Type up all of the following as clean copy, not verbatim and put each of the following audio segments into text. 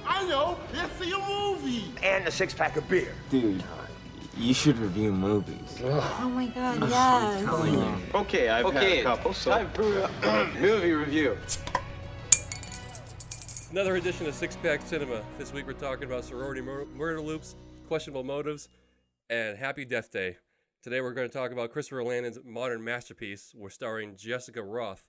I know. Let's see a movie. And a six-pack of beer. Dude, you should review movies. Oh my god, yes. Telling you. Okay, I've had a couple, so time for movie review. Another edition of Six Pack Cinema. This week we're talking about sorority murder loops, questionable motives, and Happy Death Day. Today we're going to talk about Christopher Landon's modern masterpiece. We're starring Jessica Rothe.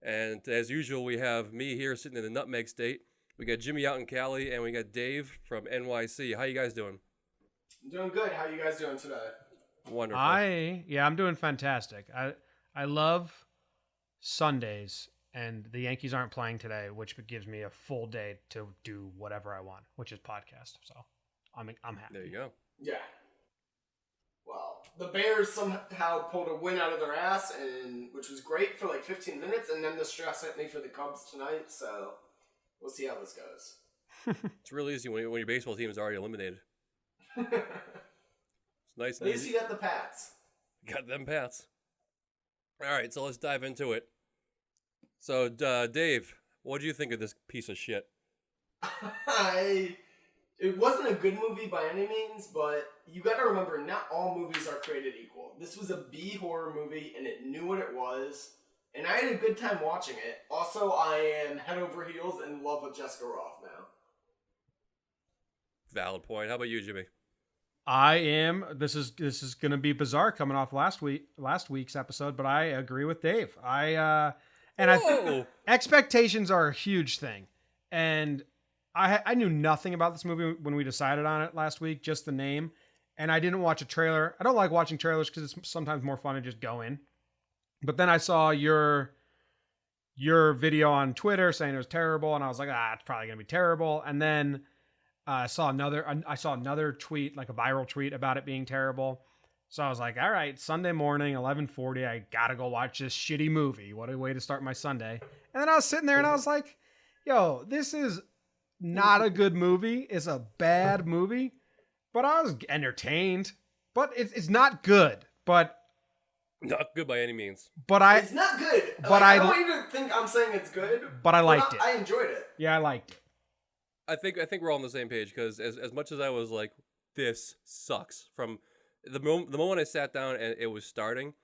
And as usual, we have me here sitting in the Nutmeg State. We got Jimmy out in Cali, and we got Dave from NYC. How you guys doing? I'm doing good. How you guys doing today? Wonderful. I'm doing fantastic. I love Sundays, and the Yankees aren't playing today, which gives me a full day to do whatever I want, which is podcast. So I'm happy. There you go. Yeah. Well, the Bears somehow pulled a win out of their ass, and which was great for like 15 minutes, and then the stress hit me for the Cubs tonight. So we'll see how this goes. It's real easy when your baseball team is already eliminated. It's nice. At least you got the Pats. Got them Pats. All right, so let's dive into it. So, Dave, what do you think of this piece of shit? It wasn't a good movie by any means, but you got to remember, not all movies are created equal. This was a B horror movie, and it knew what it was, and I had a good time watching it. Also, I am head over heels in love with Jessica Rothe now. Valid point. How about you, Jimmy? I am. This is going to be bizarre coming off last week's episode, but I agree with Dave. I think expectations are a huge thing, and I knew nothing about this movie when we decided on it last week, just the name, and I didn't watch a trailer. I don't like watching trailers because it's sometimes more fun to just go in. But then I saw your video on Twitter saying it was terrible, and I was like, it's probably gonna be terrible. And then I saw another tweet, like a viral tweet about it being terrible. So I was like, all right, Sunday morning, 11:40, I gotta go watch this shitty movie. What a way to start my Sunday. And then I was sitting there and I was like, yo, this is not a good movie. It's a bad movie, but I was entertained. But it's not good. But not good by any means. But it's not good. But I don't even think I'm saying it's good. But I liked it. I enjoyed it. Yeah, I liked it. I think we're all on the same page because as much as I was like, this sucks, from the moment I sat down and it was starting,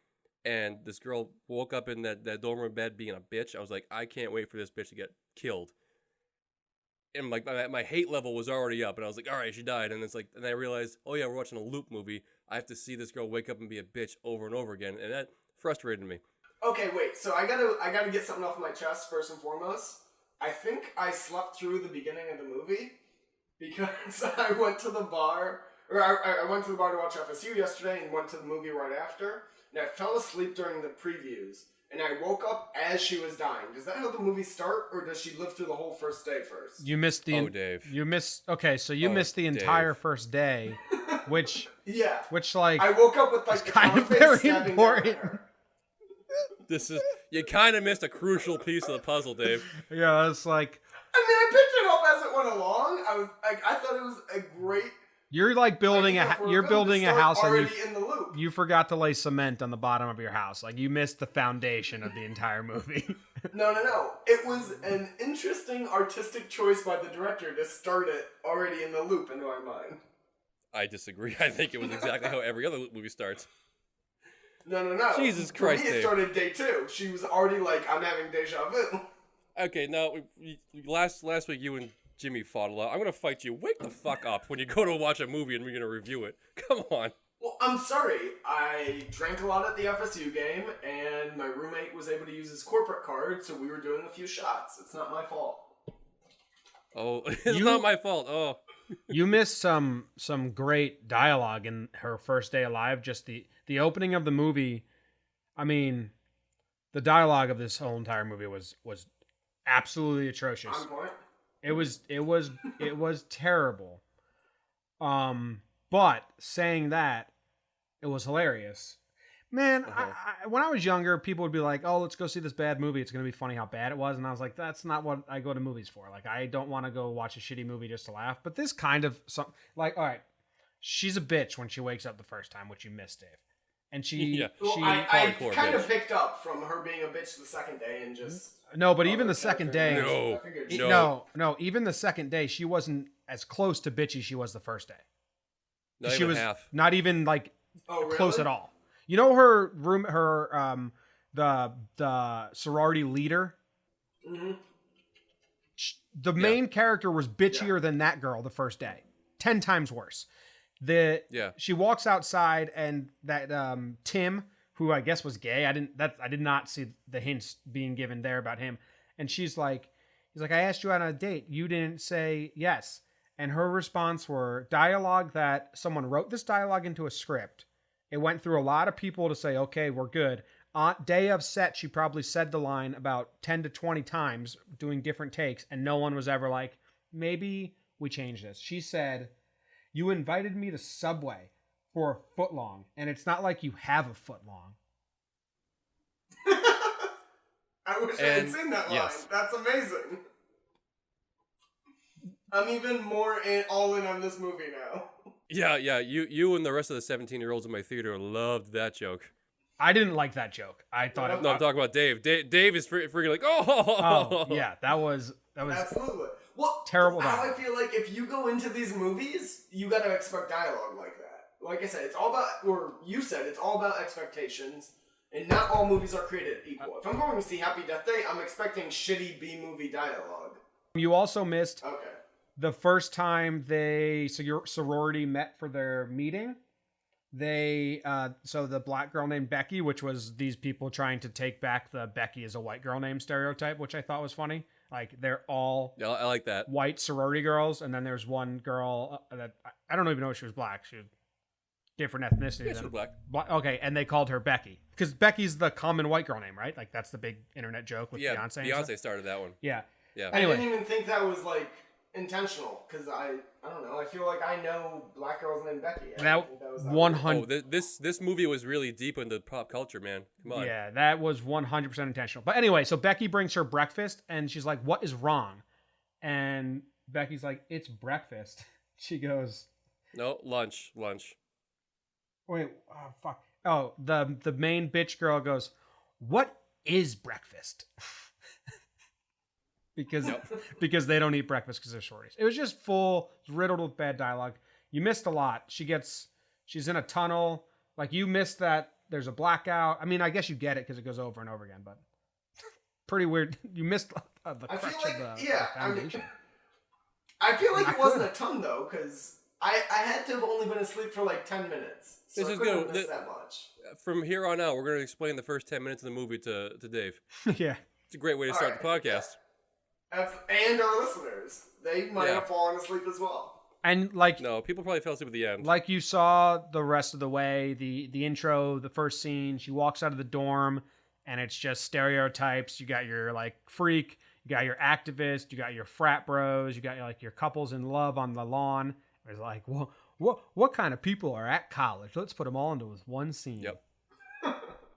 and this girl woke up in that dorm room bed being a bitch, I was like, I can't wait for this bitch to get killed. And like my hate level was already up, and I was like, all right, she died. And it's like, and I realized, oh yeah, we're watching a loop movie. I have to see this girl wake up and be a bitch over and over again, and that frustrated me. Okay, wait. So I gotta get something off my chest first and foremost. I think I slept through the beginning of the movie because I went to the bar, or I went to the bar to watch FSU yesterday and went to the movie right after, and I fell asleep during the previews, and I woke up as she was dying. Does that how the movie start, or does she live through the whole first day first? You missed the... Dave. You missed... Okay, so you missed the entire first day, which... Yeah. Which, like... I woke up with, like, the kind of very important. You kind of missed a crucial piece of the puzzle, Dave. Yeah, it's like... I mean, I picked it up as it went along. I thought it was a great... You're like building a house and in the loop. You forgot to lay cement on the bottom of your house. Like, you missed the foundation of the entire movie. No. It was an interesting artistic choice by the director to start it already in the loop in my mind. I disagree. I think it was exactly how every other movie starts. No. Jesus Christ, For me, it started day 2. She was already like, I'm having deja vu. Okay, now, last week you and Jimmy fought a lot. I'm going to fight you. Wake the fuck up when you go to watch a movie and we're going to review it. Come on. Well, I'm sorry. I drank a lot at the FSU game, and my roommate was able to use his corporate card, so we were doing a few shots. It's not my fault. Oh, it's not my fault. Oh. You missed some great dialogue in her first day alive. Just the opening of the movie. I mean, the dialogue of this whole entire movie was absolutely atrocious. On point. It was terrible. But saying that, it was hilarious. Man, when I was younger, people would be like, oh, let's go see this bad movie. It's going to be funny how bad it was. And I was like, that's not what I go to movies for. Like, I don't want to go watch a shitty movie just to laugh. But this kind of, like, all right, she's a bitch when she wakes up the first time, which you missed, Dave. and she Yeah. Well, she I hardcore kind of bitch. picked up from her being a bitch the second day and just. no, but Oh, even the okay, second okay. day, No. I figured No. even the second day, she wasn't as close to bitchy she was the first day. Not She even was half. not even like Oh, really? close at all. You know her room, the sorority leader. Mm-hmm. The main character was bitchier than that girl the first day, 10 times worse. Yeah. She walks outside and that Tim, who I guess was gay, I did not see the hints being given there about him. And he's like, I asked you out on a date, you didn't say yes. And her response were dialogue that someone wrote this dialogue into a script. It went through a lot of people to say, okay, we're good. On day of set, she probably said the line about 10 to 20 times doing different takes, and no one was ever like, maybe we change this. She said, you invited me to Subway for a foot long, and it's not like you have a foot long. I wish I had And- seen that line. yes. That's amazing. I'm even more all in on this movie now. Yeah. You and the rest of the 17-year-olds in my theater loved that joke. I didn't like that joke. I thought it No, I'm talking about Dave. Dave is freaking like, oh. Oh, yeah, that was Absolutely. Well, Terrible How I dialogue. feel like if you go into these movies, you gotta expect dialogue like that. Like I said, it's all about, or you said, it's all about expectations, and not all movies are created equal. If I'm going to see Happy Death Day, I'm expecting shitty B-movie dialogue. You also missed Okay. the first time your sorority met for their meeting. They so the black girl named Becky, which was these people trying to take back the Becky is a white girl name stereotype, which I thought was funny. Like they're all Yeah, I like that. white sorority girls, and then there's one girl that I don't even know if she was black. She was different ethnicity. Yeah, she than- was black. Okay, and they called her Becky because Becky's the common white girl name, right? Like that's the big internet joke with Yeah, Beyonce. and stuff. Beyonce started that one. Yeah. Yeah. Anyway. I didn't even think that was like intentional because I don't know. I feel like I know black girls named Becky. I That didn't think that was that 100. Oh, this movie was really deep into pop culture, man. Come on. Yeah, that was 100% intentional. But anyway, so Becky brings her breakfast and she's like, "What is wrong?" And Becky's like, "It's breakfast." She goes, No, lunch. "Wait, oh fuck." Oh, the main bitch girl goes, "What is breakfast?" because they don't eat breakfast because they're shorties. It was just riddled with bad dialogue. You missed a lot. She's in a tunnel. Like you missed that there's a blackout. I mean, I guess you get it because it goes over and over again, but pretty weird. You missed the I crutch feel like, of the yeah, foundation. I feel like Not it wasn't good. a ton though, because I had to have only been asleep for like 10 minutes. So This I is couldn't good. have missed that much. From here on out, we're going to explain the first 10 minutes of the movie to Dave. Yeah. It's a great way to start the podcast. And our listeners, they might Yeah. have fallen asleep as well. And like No, people probably fell asleep at the end. like you saw the rest of the way, the intro, the first scene, she walks out of the dorm and it's just stereotypes. You got your like freak, you got your activist, you got your frat bros, you got like your couples in love on the lawn. It's like, well, what kind of people are at college? Let's put them all into one scene. Yep.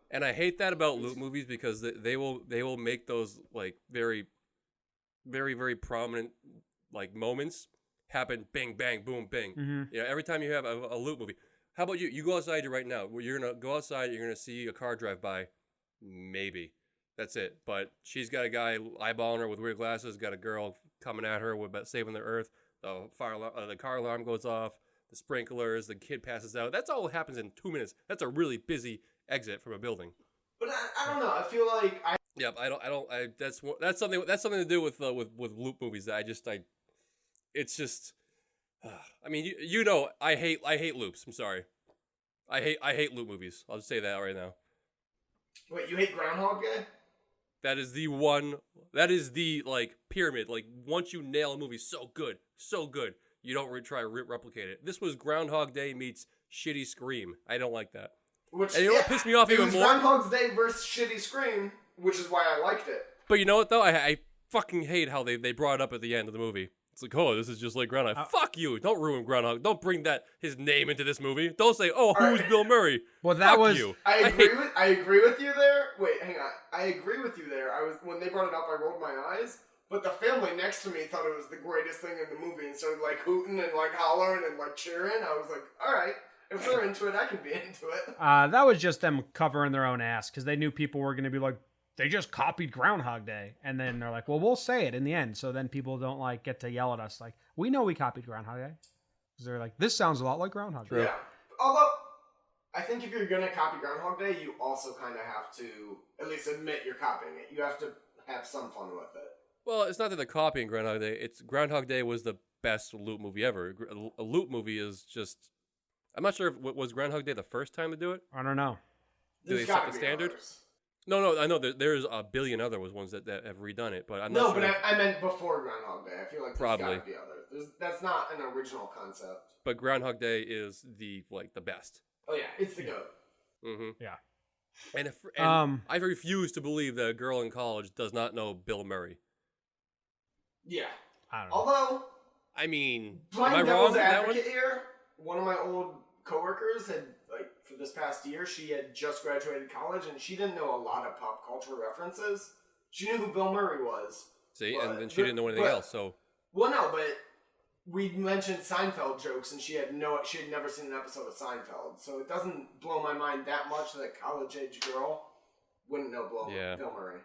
And I hate that about loot movies because they will make those like very, very, very prominent like moments happen. Bing, bang, boom, bing. Mhm. Yeah. Every time you have a loot movie. How about you? You go outside right now. You're gonna go outside. You're gonna see a car drive by. Maybe that's it. But she's got a guy eyeballing her with weird glasses. Got a girl coming at her with about saving the earth. The the car alarm goes off. The sprinklers. The kid passes out. That's all that happens in 2 minutes. That's a really busy exit from a building. But I don't know. I feel like Yep, that's something to do with loop movies. It's just, I mean, you know, I hate loops. I'm sorry, I hate loop movies. I'll just say that right now. Wait, you hate Groundhog Day? That is the one. That is the like pyramid. Like once you nail a movie, so good, you don't try to replicate it. This was Groundhog Day meets shitty Scream. I don't like that. Which, And you know what pissed me off it even was more? Groundhog's Day versus Shitty Scream, which is why I liked it. But you know what though? I fucking hate how they brought it up at the end of the movie. It's like, oh, this is just like Groundhog. Fuck you! Don't ruin Groundhog. Don't bring his name into this movie. Don't say, oh, who's Bill Murray? Well, that Fuck was you. I hate- agree with you there. Wait, hang on. I agree with you there. When they brought it up, I rolled my eyes. But the family next to me thought it was the greatest thing in the movie and started like hooting and like hollering and like cheering. I was like, all right. If they're into it, I can be into it. That was just them covering their own ass because they knew people were going to be like, they just copied Groundhog Day, and then they're like, well, we'll say it in the end, so then people don't like get to yell at us like, we know we copied Groundhog Day, because they're like, this sounds a lot like Groundhog Day. Yeah. Although, I think if you're gonna copy Groundhog Day, you also kind of have to at least admit you're copying it. You have to have some fun with it. Well, it's not that they're copying Groundhog Day. It's Groundhog Day was the best loot movie ever. A loot movie is just. I'm not sure if was Groundhog Day the first time to do it. I don't know. Do they set the standard? Others. No. I know there's a billion other ones that have redone it, but I'm not sure. No, but I meant before Groundhog Day. I feel like there's Probably. gotta be others. That's not an original concept. But Groundhog Day is the best. Oh yeah, it's the goat. Mm-hmm. Yeah. And I refuse to believe that a girl in college does not know Bill Murray. Yeah. I don't know. Although, I mean, am playing I wrong devil's with that one? advocate here, one of my old coworkers had, like, for this past year, she had just graduated college and she didn't know a lot of pop culture references. She knew who Bill Murray was. See, and then she didn't know anything else. So. Well, no, but we mentioned Seinfeld jokes, and she had never seen an episode of Seinfeld, so it doesn't blow my mind that much that a college-age girl wouldn't know Bill Murray.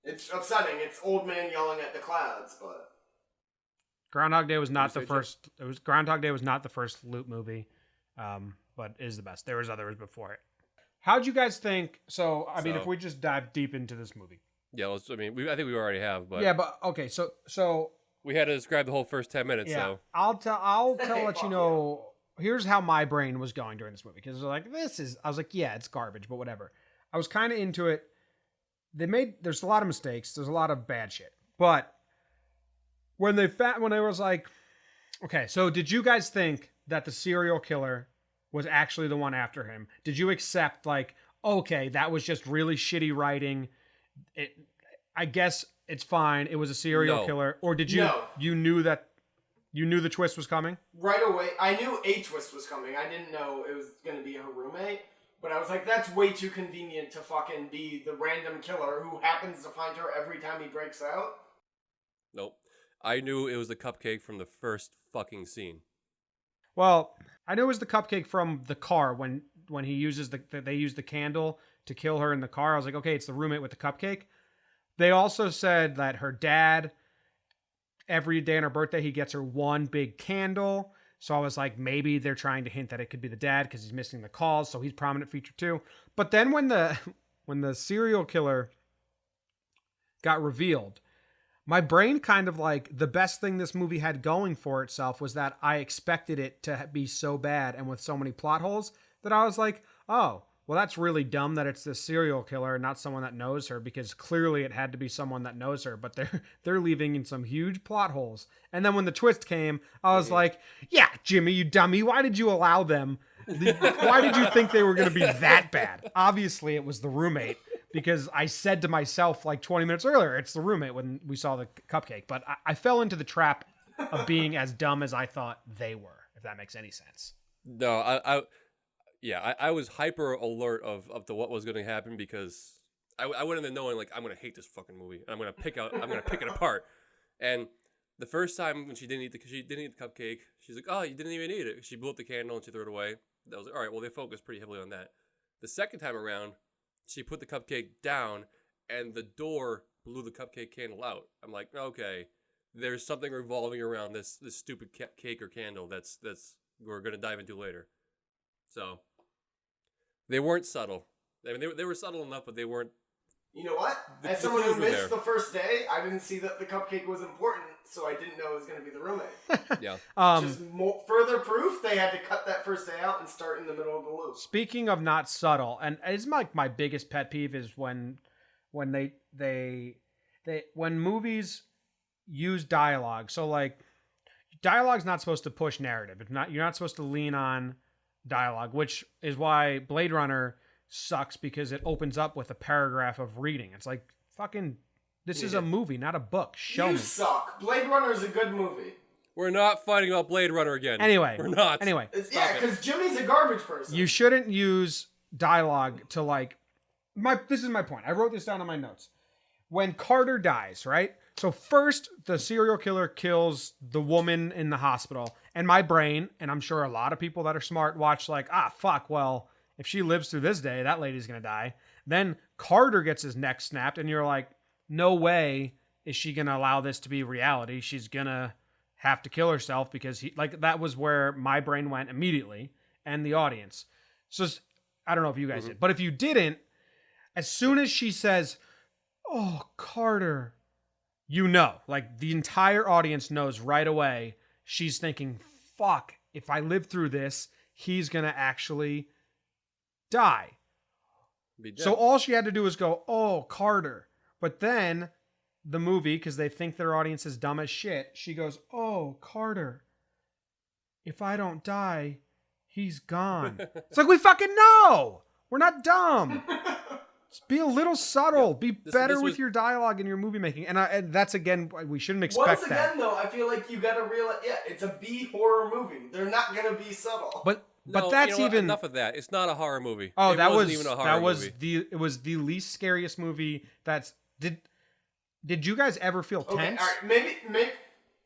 It's upsetting. It's old man yelling at the clouds, but Groundhog Day was not the first. Groundhog Day was not the first loot movie, but is the best. There was others before it. How'd you guys think? So, I mean, if we just dive deep into this movie. Yeah, I think we already have, but yeah, but okay, so we had to describe the whole first 10 minutes. Yeah, So I'll let you know. Here's how my brain was going during this movie because like I was like, yeah, it's garbage, but whatever. I was kind of into it. There's a lot of mistakes. There's a lot of bad shit, but when they was like, okay, so did you guys think that the serial killer was actually the one after him? Did you accept like, okay, that was just really shitty writing? I guess it's fine. It was a serial killer, or did you? No. You knew the twist was coming right away. I knew a twist was coming. I didn't know it was going to be her roommate, but I was like, that's way too convenient to fucking be the random killer who happens to find her every time he breaks out. Nope. I knew it was the cupcake from the first fucking scene. Well, I knew it was the cupcake from the car when he uses they use the candle to kill her in the car. I was like, okay, it's the roommate with the cupcake. They also said that her dad, every day on her birthday, he gets her one big candle. So I was like, maybe they're trying to hint that it could be the dad because he's missing the calls, so he's prominent feature too. But then when the serial killer got revealed, my brain kind of like, the best thing this movie had going for itself was that I expected it to be so bad and with so many plot holes that I was like, oh, well, that's really dumb that it's this serial killer and not someone that knows her, because clearly it had to be someone that knows her, but they're leaving in some huge plot holes. And then when the twist came, I was like, yeah, Jimmy, you dummy, why did you allow them? Why did you think they were going to be that bad? Obviously, it was the roommate, because I said to myself like 20 minutes earlier, it's the roommate when we saw the cupcake. But I fell into the trap of being as dumb as I thought they were, if that makes any sense. No, I was hyper alert of to what was going to happen, because I went in there knowing like I'm going to hate this fucking movie and I'm going to pick it apart. And the first time when she didn't eat the cupcake, she's like, oh, you didn't even eat it. She blew up the candle and she threw it away. That was like, all right. Well, they focused pretty heavily on that. The second time around, she put the cupcake down and the door blew the cupcake candle out. I'm like, okay, there's something revolving around this stupid cake or candle that's we're going to dive into later. So they weren't subtle. I mean, they were subtle enough, but they weren't. You know what? As someone who missed the first day, I didn't see that the cupcake was important, so I didn't know it was going to be the roommate. Yeah. Just further proof they had to cut that first day out and start in the middle of the loop. Speaking of not subtle, and it's like my biggest pet peeve is when movies use dialogue. So like, dialogue's not supposed to push narrative. You're not supposed to lean on dialogue, which is why Blade Runner sucks, because it opens up with a paragraph of reading. It's like, fucking, this is a movie, not a book. Show me. You suck. Blade Runner is a good movie. We're not fighting about Blade Runner again. Anyway. We're not. Anyway. Yeah, because Jimmy's a garbage person. You shouldn't use dialogue to like... This is my point. I wrote this down in my notes. When Carter dies, right? So first, the serial killer kills the woman in the hospital. And my brain, and I'm sure a lot of people that are smart, watch like, fuck, well, if she lives through this day, that lady's going to die. Then Carter gets his neck snapped, and you're like, no way is she going to allow this to be reality. She's going to have to kill herself because that was where my brain went immediately, and the audience. So I don't know if you guys did, but if you didn't, as soon as she says, "Oh, Carter," you know, like the entire audience knows right away. She's thinking, "Fuck, if I live through this, he's going to actually die." So all she had to do was go, "Oh, Carter." But then the movie, because they think their audience is dumb as shit, she goes, "Oh, Carter, if I don't die, he's gone." It's like, we fucking know. We're not dumb. Just be a little subtle. Be better with your dialogue and your movie making. And that's, again, we shouldn't expect Once that. again, though, I feel like you gotta realize, it's a B horror movie. They're not gonna be subtle. But No, that's you know what? even enough of that. It's not a horror movie. Oh, It that wasn't was even a horror movie. it was the least scariest movie. Did you guys ever feel tense? All right, maybe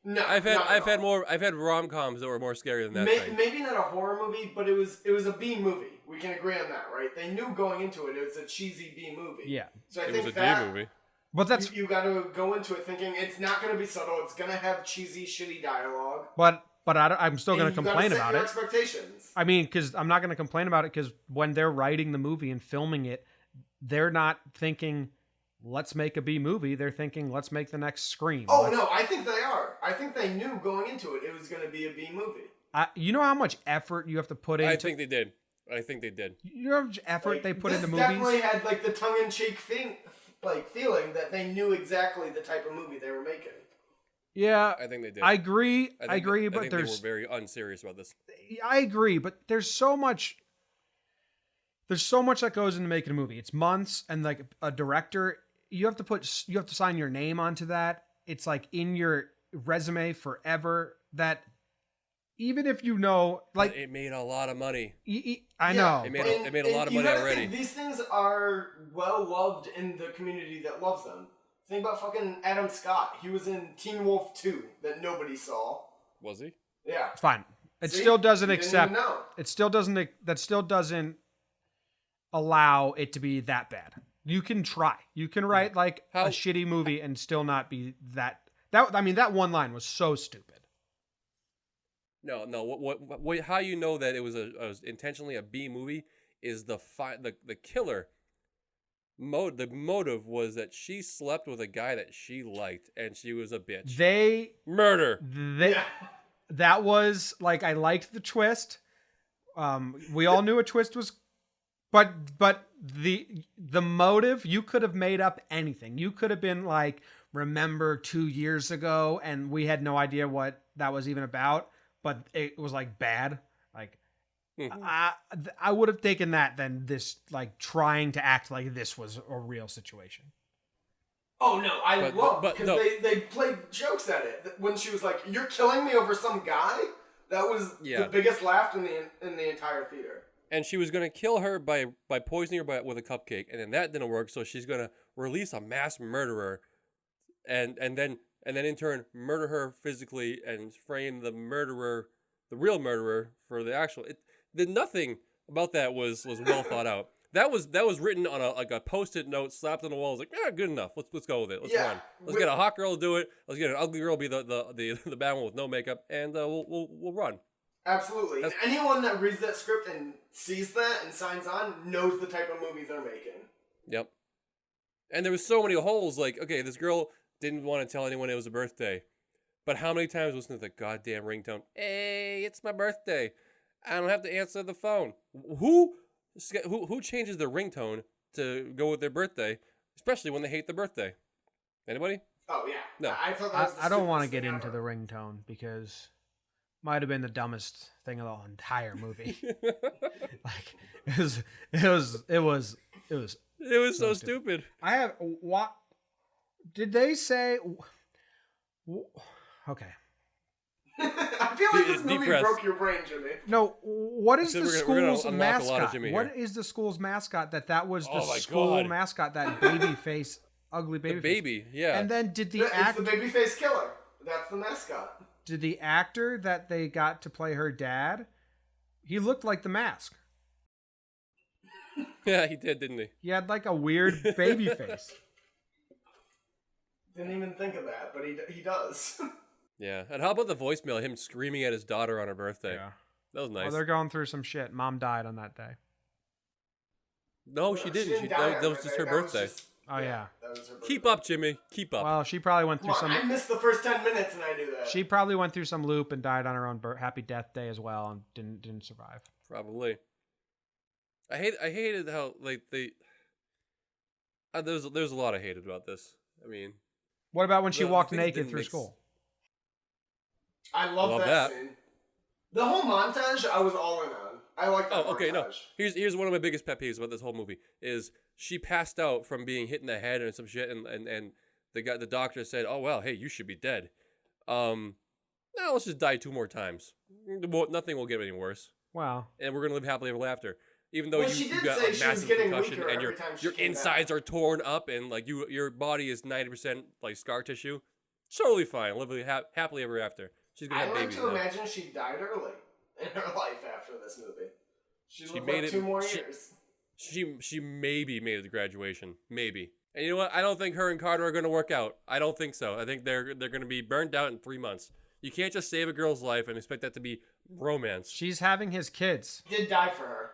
no. I've had rom-coms that were more scary than that thing. Maybe not a horror movie, but it was a B movie. We can agree on that, right? They knew going into it was a cheesy B movie. Yeah. So I It think was a that D movie. But that's you got to go into it thinking it's not going to be subtle. It's going to have cheesy, shitty dialogue. but I'm still going to complain about it. Expectations. I mean, because I'm not going to complain about it because when they're writing the movie and filming it, they're not thinking, let's make a B movie. They're thinking, let's make the next Scream. No, I think they are. I think they knew going into it was going to be a B movie. You know how much effort you have to put into. I think they did. You know how much effort they put into movies. Definitely had like the tongue-in-cheek feeling that they knew exactly the type of movie they were making. Yeah, I think they did. I agree. I agree, I but think there's. they were very unserious about this. I agree, but there's so much. There's so much that goes into making a movie. It's months, and like a director, you have to sign your name onto that. It's like in your resume forever. That even if you know, like, But it made a lot of money. I know. It made a lot of you money gotta already. think, these things are well loved in the community that loves them. Think about fucking Adam Scott. He was in Teen Wolf 2 that nobody saw. Was he? Yeah. Fine. It See? still doesn't You didn't accept. even know. It still doesn't. That still doesn't allow it to be that bad. You can try. You can write like a shitty movie and still not be that. I mean, that one line was so stupid. No. What? How you know that it was intentionally a B movie is the killer. The motive was that she slept with a guy that she liked, and she was a bitch. Murder. That was like, I liked the twist. We all knew a twist was, but the motive, you could have made up anything. You could have been like, remember 2 years ago, and we had no idea what that was even about, but it was like bad. Like, I would have taken that than this, like, trying to act like this was a real situation. Oh no, I love because they played jokes at it. When she was like, "You're killing me over some guy," that was the biggest laugh in the entire theater. And she was gonna kill her by poisoning her with a cupcake, and then that didn't work. So she's gonna release a mass murderer, and then in turn murder her physically and frame the real murderer for the actual. Nothing about that was well thought out. That was written on a post-it note slapped on the wall. It's like, yeah, good enough. Let's go with it. Let's run. Let's get a hot girl to do it. Let's get an ugly girl to be the bad one with no makeup, and we'll run. Absolutely. And anyone that reads that script and sees that and signs on knows the type of movie they're making. Yep. And there was so many holes. Like, okay, this girl didn't want to tell anyone it was a birthday, but how many times listen to the goddamn ringtone? Hey, it's my birthday. I don't have to answer the phone. Who changes their ringtone to go with their birthday, especially when they hate the birthday? Anybody? Oh yeah. No. I thought that was I don't want to get into the ringtone because might have been the dumbest thing of the entire movie. Like, it was so stupid. I have what did they say? Okay. I feel like this movie broke your brain, Jimmy. No, what is the school's mascot? Jimmy What here. is the school's mascot? That was the Oh my school God. mascot, that baby face. ugly baby. The baby, yeah. And then did the It's the babyface killer. That's the mascot. did the actor that they got to play her dad? He looked like the Mask. Yeah, he did, didn't he? He had like a weird baby face. Didn't even think of that, but he does. Yeah. And how about the voicemail? Him screaming at his daughter on her birthday. Yeah. That was nice. Well, they're going through some shit. Mom died on that day. No, she didn't. die That on was just day. her That was birthday. just- Oh yeah. That was her birthday. Keep up, Jimmy. Keep up. Well, she probably went Come through on, some. I missed the first 10 minutes and I knew that. She probably went through some loop and died on her own happy death day as well, and didn't survive. Probably. I hated how like they. There's a lot I hated about this. I mean, What about when she The walked things naked didn't through make school? I love Love that that. scene. The whole montage, I was all in on. I like that oh, okay, no. montage. Here's one of my biggest pet peeves about this whole movie is she passed out from being hit in the head and some shit, and the doctor said, "Oh well, hey, you should be dead." Now let's just die 2 more times. Nothing will get any worse, Wow. and we're gonna live happily ever after. Even though Well, she you did got say a she was massive getting concussion weaker and every time she your came insides back. are torn up and like your body is 90% like scar tissue, totally fine. Live happily ever after. She's gonna I have like babies to now. imagine she died early in her life after this movie. She lived made like it- 2 more she- years. She maybe made it to graduation, maybe. And you know what? I don't think her and Carter are going to work out. I don't think so. I think they're going to be burnt out in 3 months. You can't just save a girl's life and expect that to be romance. She's having his kids. He did die for her.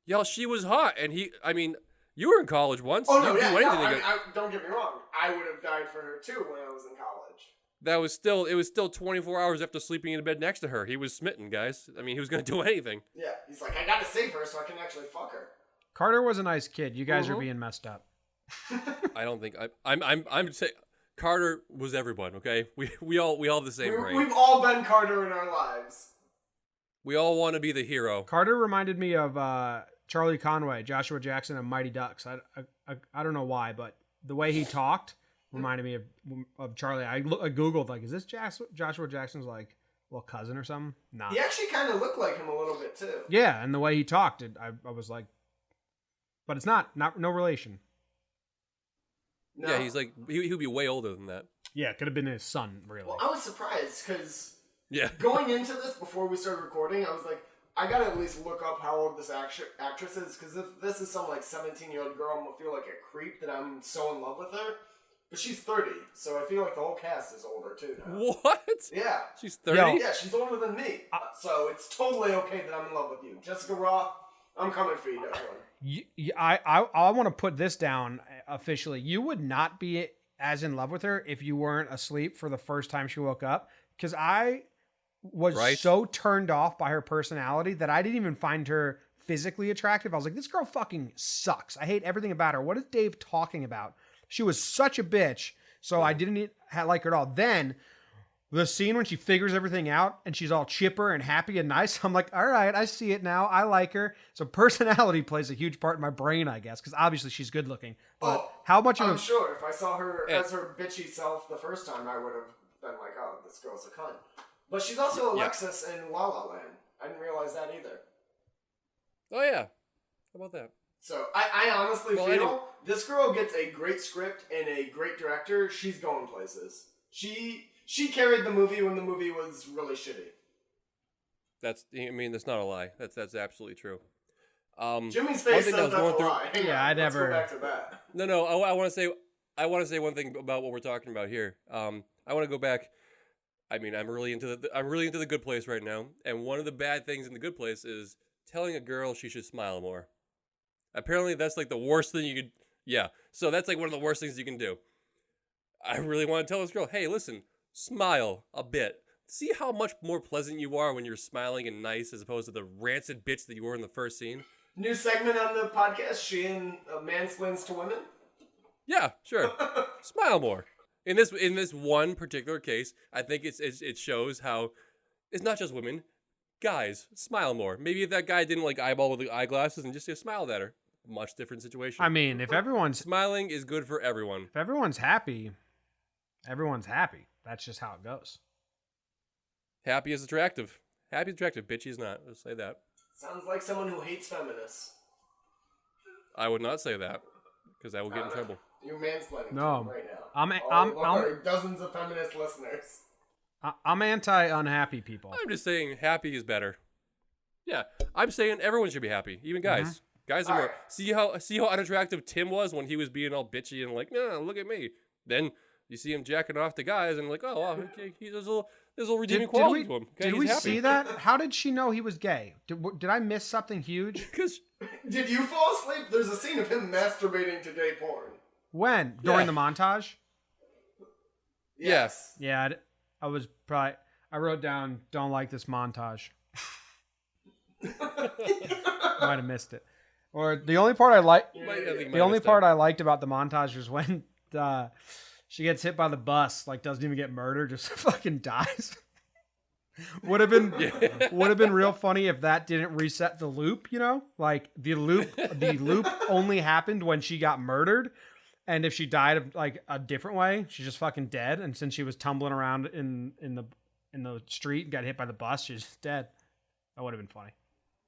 Y'all, she was hot, and I mean, you were in college once. Oh no, You'd yeah, do no, anything to I get- mean, don't get me wrong. I would have died for her too when I was in college. It was still 24 hours after sleeping in bed next to her. He was smitten, guys. I mean, he was going to do anything. Yeah, he's like, I gotta save her so I can actually fuck her. Carter was a nice kid. You guys are Mhm. being messed up. I don't think I'm saying Carter was everyone. Okay, we all have the same brain. We've all been Carter in our lives. We all want to be the hero. Carter reminded me of Charlie Conway, Joshua Jackson, and Mighty Ducks. I don't know why, but the way he talked reminded me of Charlie. I googled like, is this Joshua Jackson's like little cousin or something? Nah. He actually kind of looked like him a little bit too. Yeah, and the way he talked, I was like, but it's not no relation. No. Yeah, he's like he would be way older than that. Yeah, it could have been his son, really. Well, I was surprised because Yeah. going into this before we started recording, I was like, I gotta at least look up how old this actress is, because if this is some like 17-year-old girl, I'm gonna feel like a creep that I'm so in love with her. But she's 30, so I feel like the whole cast is older too now. What? Yeah. She's 30? Yo. Yeah, she's older than me. So it's totally okay that I'm in love with you. Jessica Roth, I'm coming for you, everyone. I want to put this down officially. You would not be as in love with her if you weren't asleep for the first time she woke up, because I was Right. so turned off by her personality that I didn't even find her physically attractive. I was like, this girl fucking sucks. I hate everything about her. What is Dave talking about? She was such a bitch, so I didn't like her at all. Then the scene when she figures everything out and she's all chipper and happy and nice, I'm like, all right, I see it now. I like her. So personality plays a huge part in my brain, I guess, because obviously she's good looking. But Oh, how much of I'm a sure if I saw her Yeah. as her bitchy self the first time, I would have been like, oh, this girl's a cunt. But she's also Yeah. Alexis in La La Land. I didn't realize that either. Oh yeah. How about that? So I honestly Well, feel anyway. this girl gets a great script and a great director. She's going places. She carried the movie when the movie was really shitty. That's that's not a lie. That's absolutely true. Jimmy's one face thing says that was that's going a through- lie. Hang Yeah, on, I never- Let's go back to that. No, I want to say one thing about what we're talking about here. I want to go back. I mean, I'm really into the Good Place right now, and one of the bad things in the Good Place is telling a girl she should smile more. Apparently, that's like the worst thing you could. Yeah, so that's like one of the worst things you can do. I really want to tell this girl, hey, listen, smile a bit. See how much more pleasant you are when you're smiling and nice, as opposed to the rancid bitch that you were in the first scene. New segment on the podcast. Sheehan mansplains to women. Yeah, sure. Smile more. In this one particular case, I think it shows how it's not just women, guys smile more. Maybe if that guy didn't like eyeball with the eyeglasses and just smiled at her, much different situation. I mean, if everyone's Smiling is good for everyone. happy, everyone's happy. That's just how it goes. Happy is attractive. Happy is attractive. Bitchy is not. Let's say that. Sounds like someone who hates feminists. I would not say that because I will get in trouble. You're mansplaining No. to him right now. I'm dozens of feminist listeners. I'm anti-unhappy people. I'm just saying happy is better. Yeah, I'm saying everyone should be happy, even guys. Guys are more. Alright. See how unattractive Tim was when he was being all bitchy and like, no, look at me. Then you see him jacking off to guys and like, oh, wow, okay, there's a little redeeming quality to him. Okay, Did he's we happy. see that? How did she know he was gay? Did I miss something huge? Because Did you fall asleep? There's a scene of him masturbating to gay porn. When? During the montage? Yes. Yeah, I was probably. I wrote down, "Don't like this montage." Might have missed it. Or the only part I like. The only part I liked about the montage was when she gets hit by the bus, like doesn't even get murdered, just fucking dies. would have been real funny if that didn't reset the loop, you know? Like the loop only happened when she got murdered, and if she died like a different way, she's just fucking dead. And since she was tumbling around in the street and got hit by the bus, she's just dead. That would have been funny.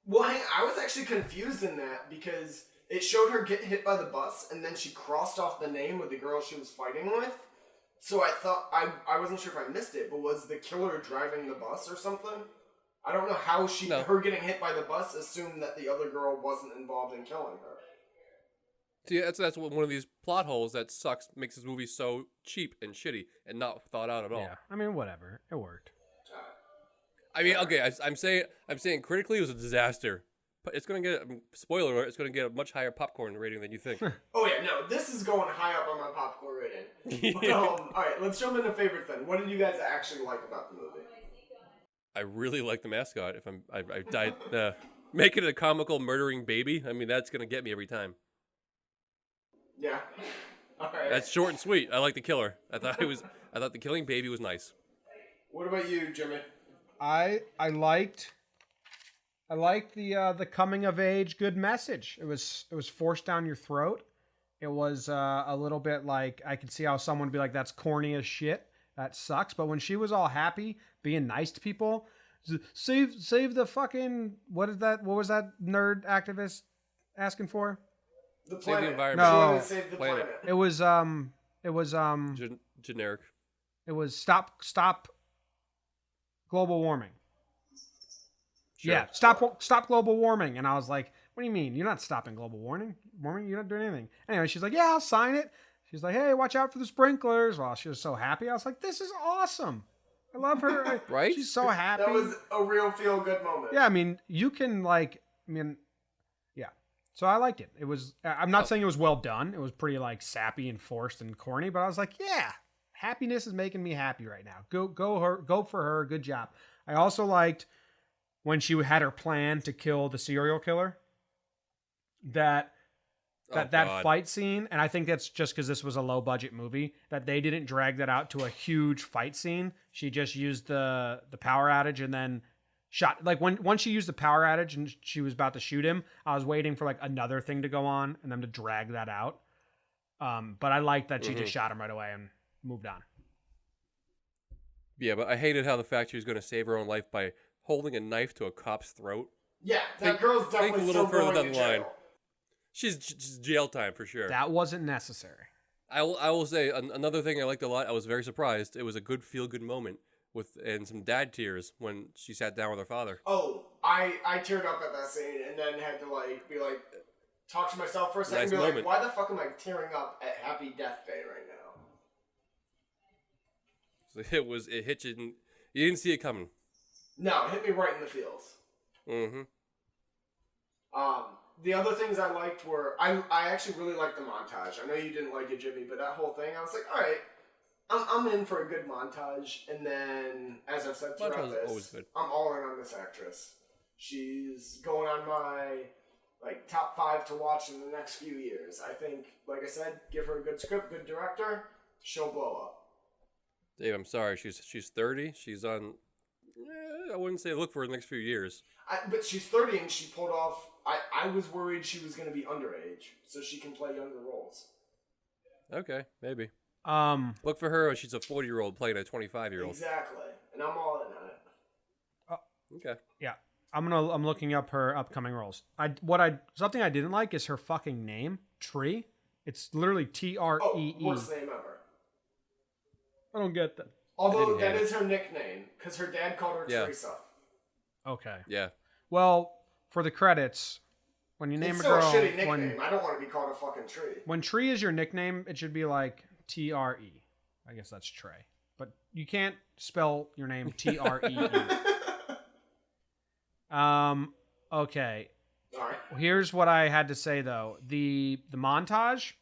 Well, I was actually confused in that because it showed her get hit by the bus and then she crossed off the name of the girl she was fighting with. So I thought, I wasn't sure if I missed it, but was the killer driving the bus or something? I don't know how her getting hit by the bus assumed that the other girl wasn't involved in killing her. See, that's one of these plot holes that sucks, makes this movie so cheap and shitty and not thought out at all. Yeah, I mean, whatever, it worked. I mean, okay, I'm saying critically it was a disaster. But it's gonna get spoiler alert. It's gonna get a much higher popcorn rating than you think. Oh yeah, no, this is going high up on my popcorn rating. But, all right, let's jump into favorites then. What did you guys actually like about the movie? I really like the mascot. If I died, make it a comical murdering baby. I mean, that's gonna get me every time. Yeah. All right. That's short and sweet. I like the killer. I thought the killing baby was nice. What about you, Jimmy? I liked the coming of age good message. It was forced down your throat. It was a little bit like, I could see how someone would be like, that's corny as shit. That sucks. But when she was all happy, being nice to people, save the fucking, what was that nerd activist asking for? The planet. Save the environment. No. She wanted to save the planet. It was Generic. It was stop global warming. Sure. Yeah, stop global warming. And I was like, what do you mean? You're not stopping global warming. You're not doing anything. Anyway, she's like, yeah, I'll sign it. She's like, hey, watch out for the sprinklers. Well, she was so happy. I was like, this is awesome. I love her. Right? She's so happy. That was a real feel-good moment. Yeah, I mean, you can yeah. So I liked it. It was, I'm not saying it was well done. It was pretty like sappy and forced and corny, but I was like, yeah, happiness is making me happy right now. Go for her. Good job. I also liked when she had her plan to kill the serial killer. That fight scene, and I think that's just because this was a low budget movie, that they didn't drag that out to a huge fight scene. She just used the power outage and then shot. Like once she used the power outage and she was about to shoot him, I was waiting for like another thing to go on and them to drag that out. But I liked that she just shot him right away and moved on. Yeah, but I hated how the fact she was going to save her own life by holding a knife to a cop's throat. Yeah, that girl's definitely think a little still further going down to the jail. line. She's jail time for sure. That wasn't necessary. I will say another thing I liked a lot. I was very surprised. It was a good feel-good moment and some dad tears when she sat down with her father. Oh, I teared up at that scene and then had to be like, talk to myself for a second Nice and be moment. like, why the fuck am I tearing up at Happy Death Day right now? So it hit you. You didn't see it coming. No, it hit me right in the feels. Mm-hmm. The other things I liked were, I actually really liked the montage. I know you didn't like it, Jimmy, but that whole thing, I was like, all right, I'm in for a good montage. And then, as I've said throughout Montage is this, always good. I'm all in on this actress. She's going on my top 5 to watch in the next few years. I think, like I said, give her a good script, good director, she'll blow up. Dave, I'm sorry. She's 30. She's on. I wouldn't say look for her the next few years. But she's 30 and she pulled off. I was worried she was going to be underage, so she can play younger roles. Okay, maybe. Look for her. She's a 40-year-old playing a 25-year-old. Exactly, and I'm all in on it. Okay. Yeah. I'm looking up her upcoming roles. Something I didn't like is her fucking name, Tree. It's literally Tree. Worst name ever. I don't get that. Although I that didn't is her nickname, because her dad called her Yeah. Teresa. Okay. Yeah. Well, for the credits, when you name It's a still girl, a shitty nickname. when I don't want to be called a fucking tree. when Tree is your nickname, it should be like Tre. I guess that's Trey, but you can't spell your name Tree. Okay. All right. Here's what I had to say though. The montage,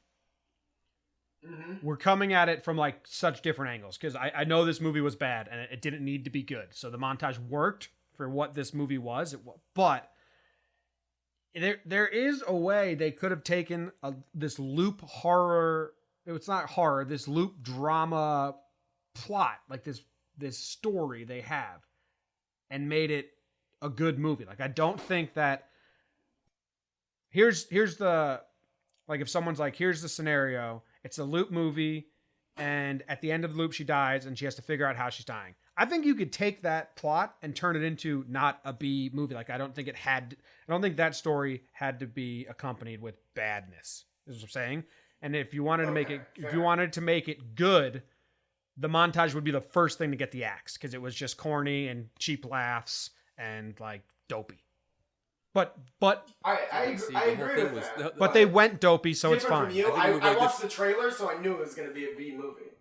we're coming at it from like such different angles because I know this movie was bad and it didn't need to be good. So the montage worked for what this movie was. But there is a way they could have taken this loop horror. It's not horror. This loop drama plot, like this story they have, and made it a good movie. Like I don't think that. Here's the, like if someone's like, here's the scenario. It's a loop movie, and at the end of the loop she dies, and she has to figure out how she's dying. I think you could take that plot and turn it into not a B movie. Like I don't think that story had to be accompanied with badness. Is what I'm saying. And if you wanted to make it, if you wanted to make it good, the montage would be the first thing to get the axe because it was just corny and cheap laughs and like dopey. But I See, agree, the whole I agree thing with was- that. but they went dopey, so it's Different fine. from you, I think a movie I like watched this- the trailer, so I knew it was going to be a B movie.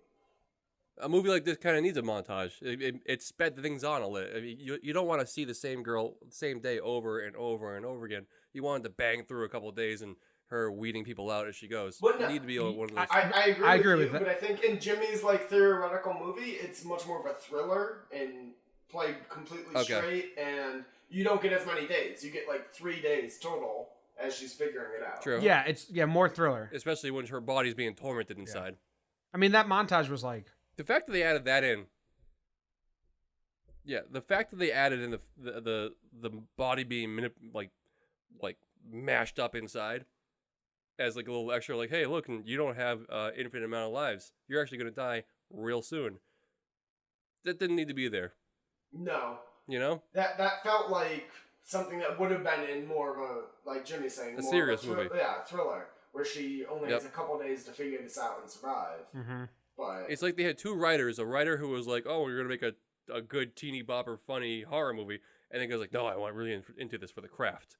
A movie like this kind of needs a montage. It sped things on a little. I mean, you don't want to see the same girl same day over and over and over again. You want it to bang through a couple of days and her weeding people out as she goes. But You no, need to be one of those. I agree with you, that. but I think in Jimmy's like theoretical movie, it's much more of a thriller and played completely Okay. straight, and you don't get as many days. You get like 3 days total as she's figuring it out. True. Yeah, it's more thriller. Especially when her body's being tormented inside. I mean, that montage was like, The fact that they added that in. Yeah, the fact that they added in the body being like mashed up inside as like a little extra, like, hey, look, you don't have infinite amount of lives. You're actually gonna die real soon. That didn't need to be there. No, You know? that felt like something that would have been in more of a, like Jimmy's saying, A more serious of a movie. Yeah, thriller, where she only Yep. has a couple days to figure this out and survive. But It's like they had two writers. A writer who was like, "Oh, we're gonna make a good teeny bopper, funny horror movie," and then goes like, "No, I want really into this for the craft."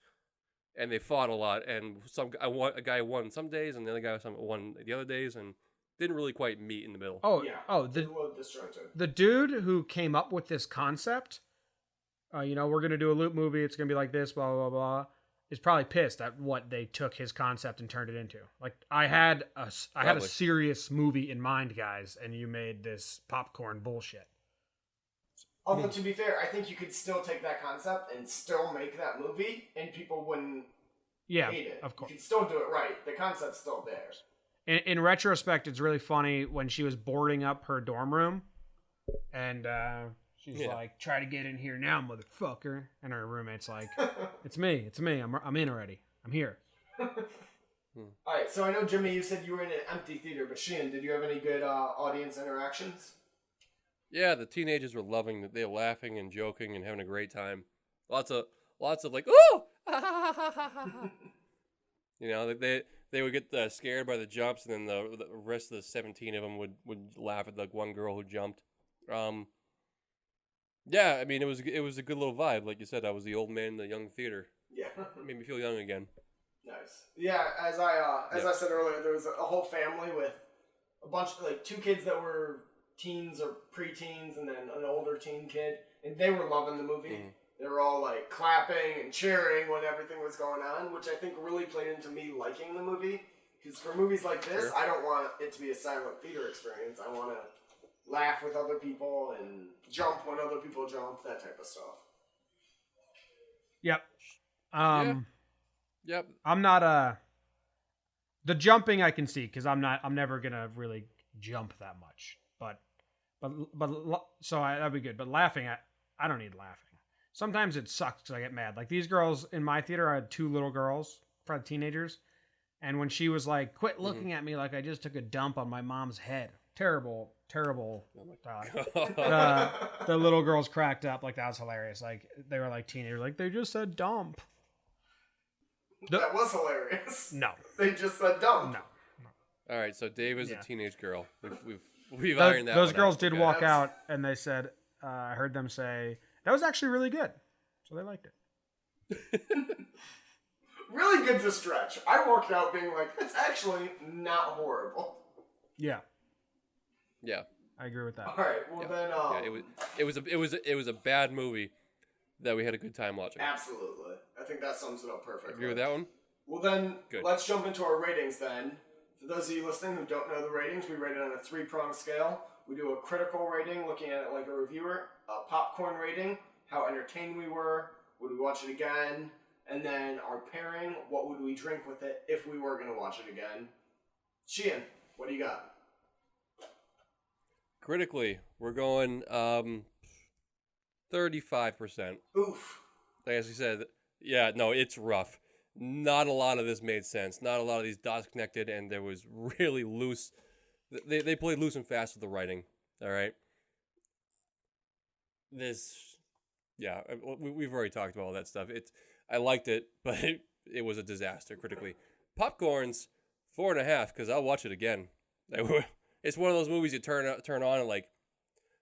And they fought a lot, and a guy won some days, and the other guy won the other days, and didn't really quite meet in the middle. yeah, the it's a little disjointed. the dude who came up with this concept, we're gonna do a loop movie. It's gonna be like this, blah blah blah. Is probably pissed at what they took his concept and turned it into. Like I had a Probably. serious movie in mind, guys, and you made this popcorn bullshit. Although, to be fair, I think you could still take that concept and still make that movie, and people wouldn't Yeah, hate it. of course. You could still do it right. The concept's still there. In retrospect, it's really funny when she was boarding up her dorm room, and she's Yeah. like, "Try to get in here now, motherfucker!" And her roommate's like, "It's me. I'm in already. I'm here." Alright, so I know, Jimmy, you said you were in an empty theater, but Sheehan, did you have any good audience interactions? Yeah, the teenagers were loving it. They were laughing and joking and having a great time. Lots of like, oh, they would get scared by the jumps, and then the rest of the 17 of them would laugh at like one girl who jumped. Yeah, I mean it was a good little vibe. Like you said, I was the old man in the young theater. Yeah. It made me feel young again. Nice. Yeah, as I said earlier, there was a whole family with a bunch of, like, 2 kids that were teens or preteens, and then an older teen kid, and they were loving the movie. Mhm. They were all like clapping and cheering when everything was going on, which I think really played into me liking the movie. Because for movies like this, Sure. I don't want it to be a silent theater experience. I want to laugh with other people and jump when other people jump, that type of stuff. Yep. Yep. I'm not the jumping I can see because I'm never gonna really jump that much. But that'd be good. But laughing, I don't need laughing. Sometimes it sucks because I get mad. Like these girls in my theater, I had 2 little girls, probably teenagers, and when she was like, "Quit looking at me like I just took a dump on my mom's head," terrible. Oh my God. The little girls cracked up. Like that was hilarious. Like they were like teenagers. Like they just said dump. That was hilarious. No. They just said dump. No. All right, so Dave is Yeah. a teenage girl. We've ironed that. Those one girls out. did Okay. walk out, and they said, I heard them say that was actually really good, so they liked it. Really good to stretch. I walked out being like, it's actually not horrible. Yeah, Yeah. I agree with that. All right, well then, It was a bad movie that we had a good time watching. absolutely. I think that sums it up perfectly. Agree with that one? Well then, Good. let's jump into our ratings then. For those of you listening who don't know the ratings, we rate it on a 3-pronged scale. We do a critical rating, looking at it like a reviewer, a popcorn rating, how entertained we were, would we watch it again, and then our pairing, what would we drink with it if we were going to watch it again. Sheehan, what do you got? Critically, we're going 35%. Oof. As you said, yeah, no, it's rough. Not a lot of this made sense. Not a lot of these dots connected, and there was really loose. They played loose and fast with the writing. All right. We've already talked about all that stuff. I liked it, but it was a disaster critically. Popcorn's 4.5 because I'll watch it again. It's one of those movies you turn on at like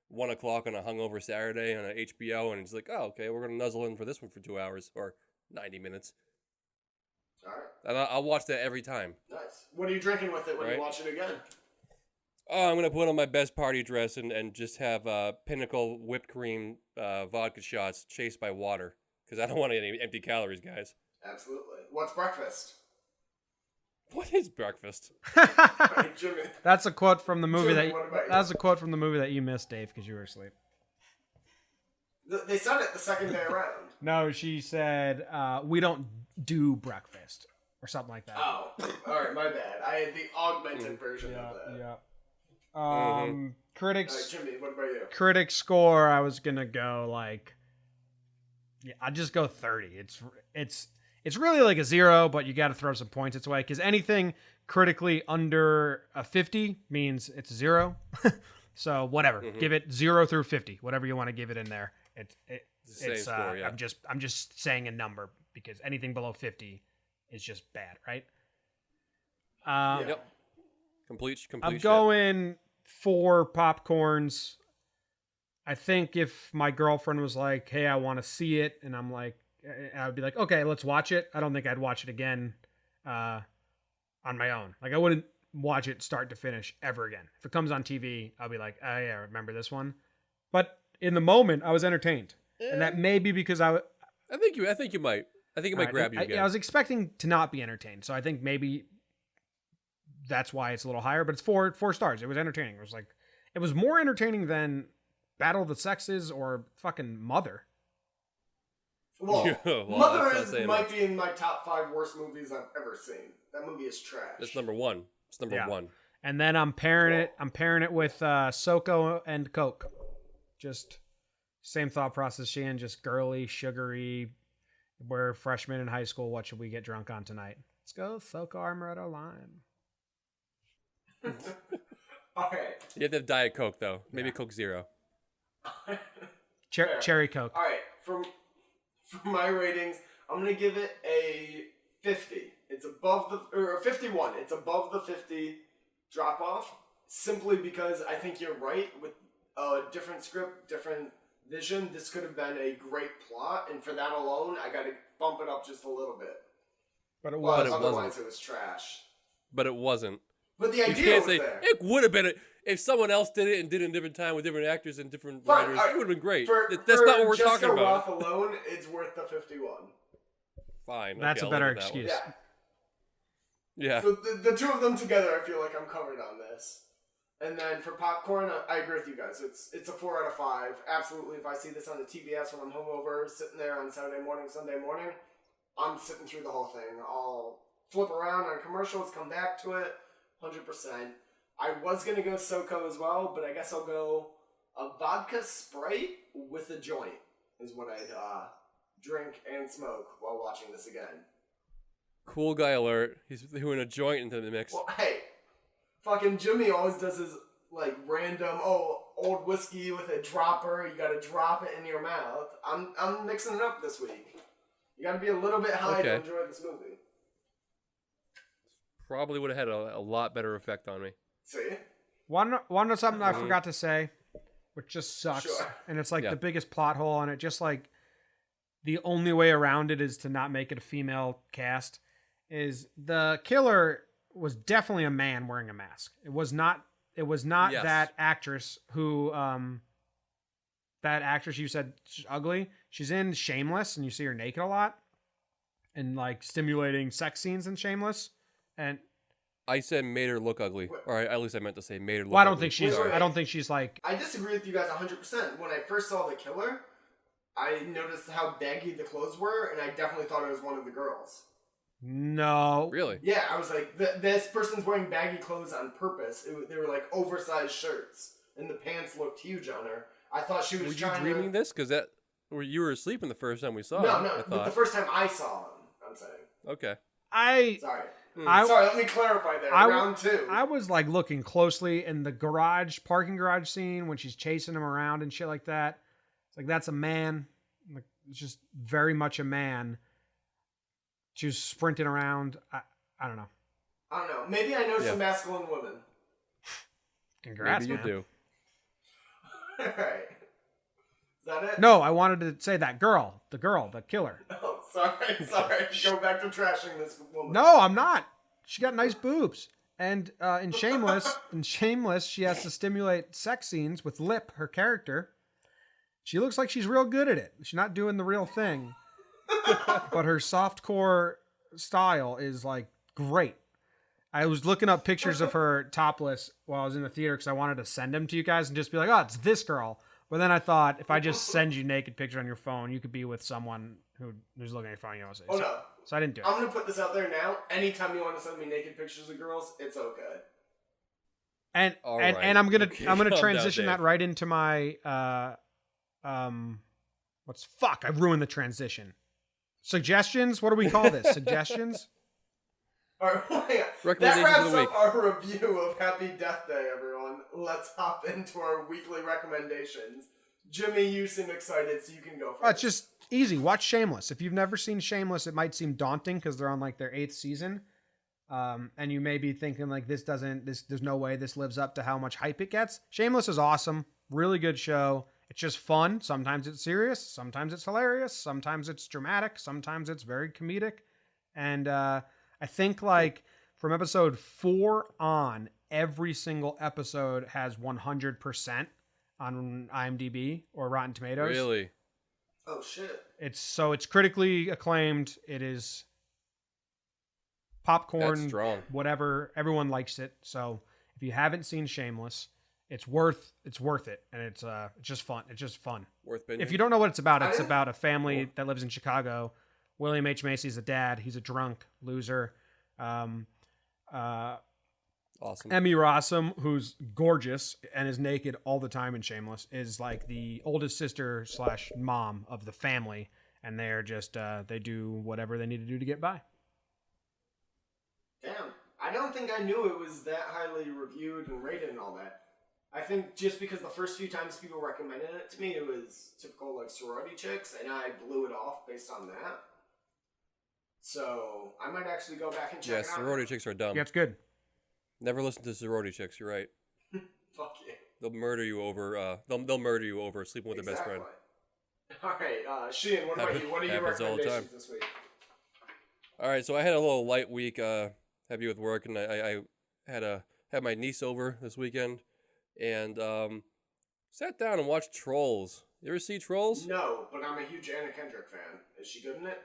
1 o'clock on a hungover Saturday on a HBO, and it's like, oh, okay, we're gonna nuzzle in for this one for 2 hours or 90 minutes. All right. And I'll watch that every time. Nice. What are you drinking with it when Right. you watch it again? Oh, I'm gonna put on my best party dress and just have Pinnacle whipped cream vodka shots chased by water because I don't want any empty calories, guys. Absolutely. What's breakfast? What is breakfast? All right, Jimmy. That's a quote from the movie Jimmy, what about you? that's a quote from the movie that you missed, Dave, because you were asleep. They said it the second day around. No, she said, "We don't do breakfast," or something like that. Oh, all right, my bad. I had the augmented version of that. Yeah. All Critics. right, Jimmy, what about you? Critic score, I was gonna go like, yeah, I'd just go 30. It's really like a 0, but you got to throw some points its way because anything critically under a 50 means it's 0. So whatever, give it 0 through 50, whatever you want to give it in there. It's Same score, yeah. I'm just saying a number because anything below 50 is just bad, right? Yep. Complete. I'm shit. going 4 popcorns. I think if my girlfriend was like, "Hey, I want to see it," and I'm like, I would be like, "Okay, let's watch it." I don't think I'd watch it again on my own. Like I wouldn't watch it start to finish ever again. If it comes on TV, I'll be like, "Oh yeah, remember this one?" But in the moment, I was entertained, and that may be because I think you might. I think it might Alright, grab you again. I was expecting to not be entertained, so I think maybe that's why it's a little higher. But it's 4 stars. It was entertaining. It was more entertaining than Battle of the Sexes or fucking Mother. Well, Well, Mother that's not saying might much. be in my top 5 worst movies I've ever seen. That movie is trash. That's number one. It's number Yeah. one. And then I'm pairing it with Soko and Coke. Just same thought process. Sheehan, just girly, sugary. We're freshmen in high school. What should we get drunk on tonight? Let's go Soko Amaretto Lime. All right. You have to have Diet Coke though. Maybe Coke Zero. Fair. Cherry Coke. All right. For my ratings, I'm gonna give it a 50. It's above or 51. It's above the 50 drop off. Simply because I think you're right with a different script, different vision. This could have been a great plot, and for that alone, I got to bump it up just a little bit. But it Well, was. it otherwise wasn't. it was trash. But it wasn't. But the You idea can't was say there. it would have been if someone else did it and did it in a different time with different actors and different Fine, writers. alright, It would have been great. That's for not what we're Jessica talking about. Roth alone, it's worth the 51. Fine. That's okay, a I'll better live with that one. excuse. Yeah. Yeah. So the two of them together, I feel like I'm covered on this. And then for popcorn, I agree with you guys. It's a 4 out of 5. Absolutely, if I see this on the TBS when I'm hungover, sitting there on Saturday morning, Sunday morning, I'm sitting through the whole thing. I'll flip around on commercials, come back to it, 100%. I was gonna go Soko as well, but I guess I'll go a vodka Sprite with a joint is what I drink and smoke while watching this again. Cool guy alert. He's doing a joint into the mix. Well, hey, fucking Jimmy always does his, like, random, old whiskey with a dropper. You gotta drop it in your mouth. I'm mixing it up this week. You gotta be a little bit high to Okay. enjoy this movie. probably would have had a lot better effect on me. See? One know something I forgot to say, which just sucks, Sure. and it's like Yeah. the biggest plot hole, and it just like the only way around it is to not make it a female cast. Is the killer was definitely a man wearing a mask. It was not. It was not Yes. that actress who. That actress you said she's ugly. She's in Shameless, and you see her naked a lot, and like stimulating sex scenes in Shameless, and. I said made her look ugly, or at least I meant to say made her look. Well, I don't ugly. think she's. Sorry. I don't think she's like. I disagree with you guys 100%. When I first saw the killer, I noticed how baggy the clothes were, and I definitely thought it was one of the girls. No. Really? Yeah, I was like, this person's wearing baggy clothes on purpose. They were like oversized shirts, and the pants looked huge on her. I thought she was Were you trying dreaming to... this? Because you were asleep in the first time we saw No, him. no, I but thought. the first time I saw him, I'm saying. Okay. Sorry. I Sorry, let me clarify there. Round two. I was like looking closely in the parking garage scene when she's chasing him around and shit like that. It's like that's a man. Like, it's just very much a man. She was sprinting around. I don't know. I don't know. Maybe I know Yeah. some masculine women. Congrats, Maybe you man. do. Alright. Is that it? No, I wanted to say that girl, the killer. Oh, sorry. Go back to trashing this woman. No, I'm not. She got nice boobs. And in Shameless, she has to stimulate sex scenes with Lip, her character. She looks like she's real good at it. She's not doing the real thing. But her softcore style is like great. I was looking up pictures of her topless while I was in the theater because I wanted to send them to you guys and just be like, oh, it's this girl. But then I thought if I just send you naked picture on your phone, you could be with someone who's looking at your phone. You know what I'm saying? Oh, no. So I didn't do it. I'm going to put this out there now. Anytime you want to send me naked pictures of girls, it's okay. And All and, right. and I'm gonna Okay, I'm gonna calm down, transition that Dave. right into my I ruined the transition. Suggestions? What do we call this? Suggestions? Alright, that Recommendations wraps of the week. up our review of Happy Death Day, everyone. Let's hop into our weekly recommendations. Jimmy, you seem excited, so you can go first. It's just easy. Watch Shameless. If you've never seen Shameless, it might seem daunting because they're on like their 8th season. And you may be thinking like there's no way this lives up to how much hype it gets. Shameless is awesome. Really good show. It's just fun. Sometimes it's serious. Sometimes it's hilarious. Sometimes it's dramatic. Sometimes it's very comedic. And I think like from episode 4 on, every single episode has 100% on IMDb or Rotten Tomatoes. Really? Oh, shit. It's critically acclaimed. It is popcorn, That's strong. whatever. Everyone likes it. So if you haven't seen Shameless, it's worth it, and it's just fun. It's just fun. Worth binging? If you don't know what it's about I didn't- about a family that lives in Chicago. William H. Macy's a dad. He's a drunk loser. Awesome. Emmy Rossum, who's gorgeous and is naked all the time in Shameless, is like the oldest sister / mom of the family, and they're just they do whatever they need to do to get by. Damn. I don't think I knew it was that highly reviewed and rated and all that. I think just because the first few times people recommended it to me, it was typical like sorority chicks, and I blew it off based on that. So I might actually go back and check Yeah, it out. sorority chicks are dumb. Yeah, it's good. Never listen to sorority chicks. You're right. Fuck you. They'll murder you over. They'll murder you over sleeping with their best friend. All right, Sheehan, what about you? What are your Happens all the time. recommendations this week? All right, so I had a little light week, heavy with work, and I had my niece over this weekend, and sat down and watched Trolls. You ever see Trolls? No, but I'm a huge Anna Kendrick fan. Is she good in it?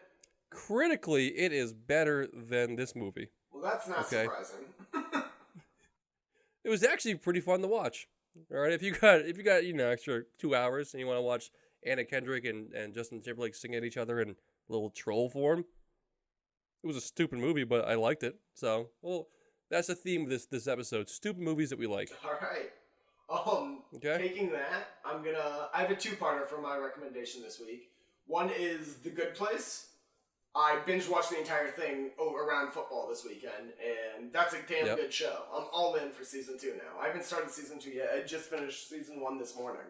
Critically, it is better than this movie. Well, that's not Okay. surprising. It was actually pretty fun to watch. All right, if you got extra 2 hours and you want to watch Anna Kendrick and Justin Timberlake sing at each other in little troll form, it was a stupid movie, but I liked it. So, well, that's the theme of this episode: stupid movies that we like. All right. Okay. Taking that, I have a two-parter for my recommendation this week. One is The Good Place. I binge watched the entire thing around football this weekend, and that's a damn good show. I'm all in for season 2 now. I haven't started season 2 yet. I just finished season 1 this morning.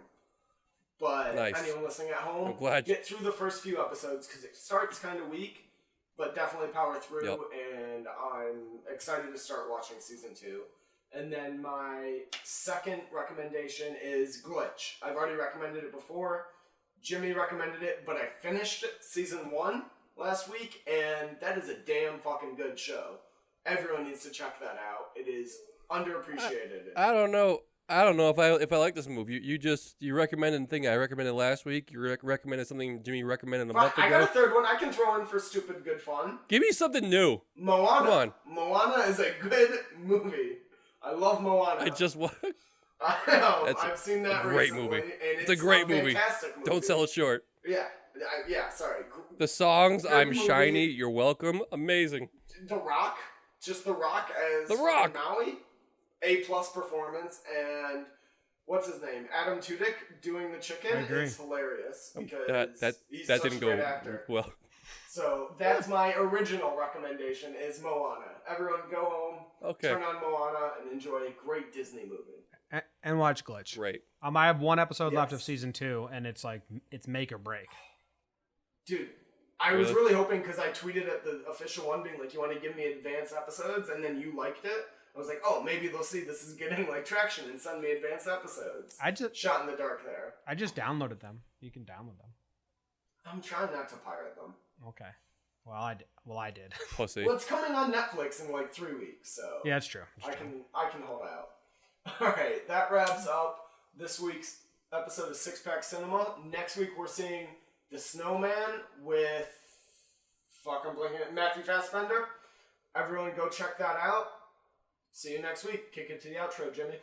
But Nice. anyone listening at home, I'm glad get through the first few episodes because it starts kind of weak, but definitely power through. Yep. And I'm excited to start watching season 2. And then my second recommendation is Glitch. I've already recommended it before. Jimmy recommended it, but I finished season 1 last week, and that is a damn fucking good show. Everyone needs to check that out. It is underappreciated. I don't know if I like this movie. You recommended the thing I recommended last week. You recommended something Jimmy recommended a month I got a ago. third one I can throw in for stupid good fun. Give me something new. Moana. Come on. Moana is a good movie. I love Moana. I just want. I know. That's I've seen that a great recently, movie. and It's a great movie. Fantastic movie. Don't sell it short. Yeah. Yeah. Sorry. The songs, Good I'm movie. shiny, you're welcome, amazing. The Rock. Just The Rock as The Rock. Maui. A+ performance, and what's his name? Adam Tudyk doing the chicken I agree. is hilarious because That he's that such didn't a great go actor. well. So that's my original recommendation is Moana. Everyone go home, Okay. turn on Moana, and enjoy a great Disney movie. And watch Glitch. Great. I have one episode left Yes. of season 2, and it's like it's make or break. Dude, I was really hoping because I tweeted at the official one being like, you want to give me advanced episodes? And then you liked it. I was like, oh, maybe they'll see this is getting like traction and send me advanced episodes. Shot in the dark there. I just downloaded them. You can download them. I'm trying not to pirate them. Okay. Well, I did. Pussy. Well, it's coming on Netflix in like 3 weeks, so Yeah, it's true. I can hold out. All right, that wraps up this week's episode of Six Pack Cinema. Next week we're seeing The Snowman with I'm blanking Matthew Fassbender. Everyone, go check that out. See you next week. Kick it to the outro, Jimmy.